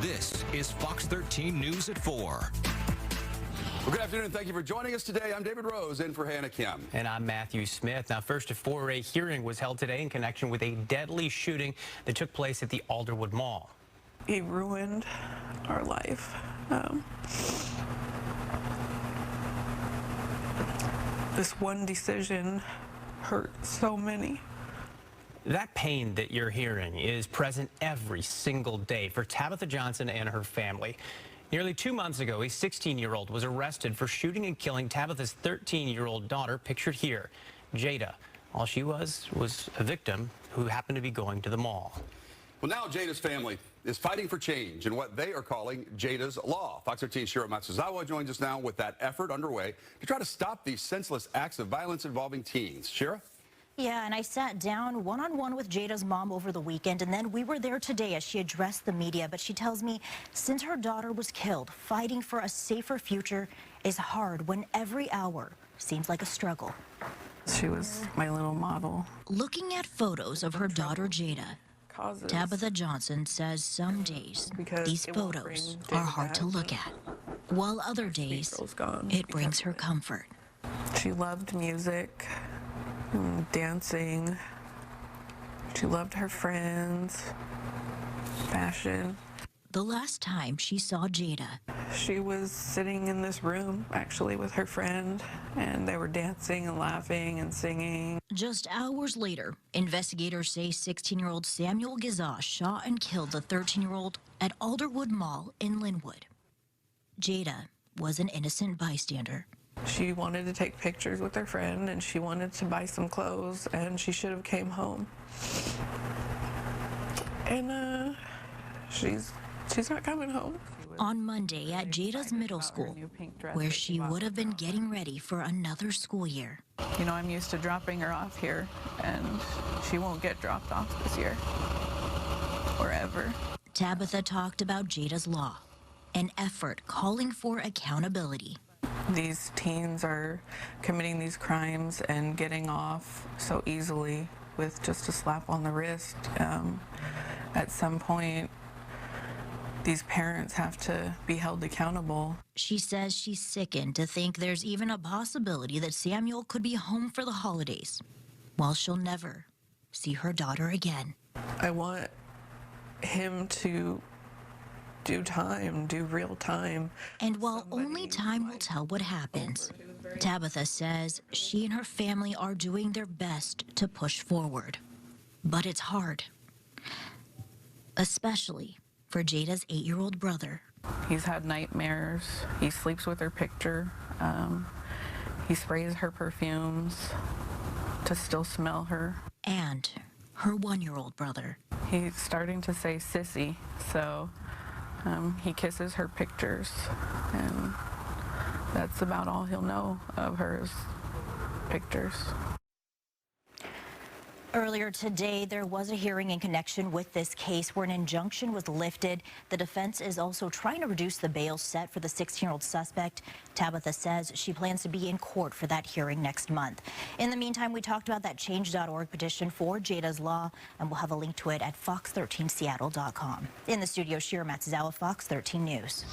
This is Fox 13 News at 4. Well, good afternoon. Thank you for joining us today. I'm David Rose, in for Hannah Kim. And I'm Matthew Smith. Now, first, a 4A hearing was held today in connection with a deadly shooting that took place at the Alderwood Mall. He ruined our life. This one decision hurt so many. That pain that you're hearing is present every single day for Tabitha Johnson and her family. Nearly 2 months ago, a 16-year-old was arrested for shooting and killing Tabitha's 13-year-old daughter, pictured here, Jayda. All she was a victim who happened to be going to the mall. Well, now Jayda's family is fighting for change in what they are calling Jayda's Law. Fox 13's Shira Matsuzawa joins us now with that effort underway to try to stop these senseless acts of violence involving teens. Shira? Yeah, and I sat down one-on-one with Jayda's mom over the weekend, and then we were there today as she addressed the media. But she tells me since her daughter was killed, fighting for a safer future is hard when every hour seems like a struggle. She was my little model. Looking at photos of her daughter Jayda, Tabitha Johnson says some days these photos are hard to look at, while other days it brings her comfort. She loved music, dancing. She loved her friends, fashion. The last time she saw Jayda, she was sitting in this room, actually, with her friend, and they were dancing and laughing and singing. Just hours later, investigators say 16-year-old Samuel Giza shot and killed the 13-year-old at Alderwood Mall in Linwood. Jayda was an innocent bystander. She wanted to take pictures with her friend, and she wanted to buy some clothes, and she should have came home. And she's not coming home. On Monday at Jayda's middle school, where she would have been getting ready for another school year. You know, I'm used to dropping her off here, and she won't get dropped off this year, or ever. Tabitha talked about Jayda's Law, an effort calling for accountability. These teens are committing these crimes and getting off so easily with just a slap on the wrist. At some point, these parents have to be held accountable. She says she's sickened to think there's even a possibility that Samuel could be home for the holidays, while she'll never see her daughter again. I want him to do time, do real time. And while only time will tell what happens, Tabitha says she and her family are doing their best to push forward. But it's hard, especially for Jayda's 8-year-old brother. He's had nightmares. He sleeps with her picture. He sprays her perfumes to still smell her. And her 1-year-old brother. He's starting to say sissy, so he kisses her pictures, and that's about all he'll know of her is pictures. Earlier today, there was a hearing in connection with this case where an injunction was lifted. The defense is also trying to reduce the bail set for the 16-year-old suspect. Tabitha says she plans to be in court for that hearing next month. In the meantime, we talked about that change.org petition for Jayda's Law, and we'll have a link to it at fox13seattle.com. In the studio, Shira Matsuzawa, Fox 13 News.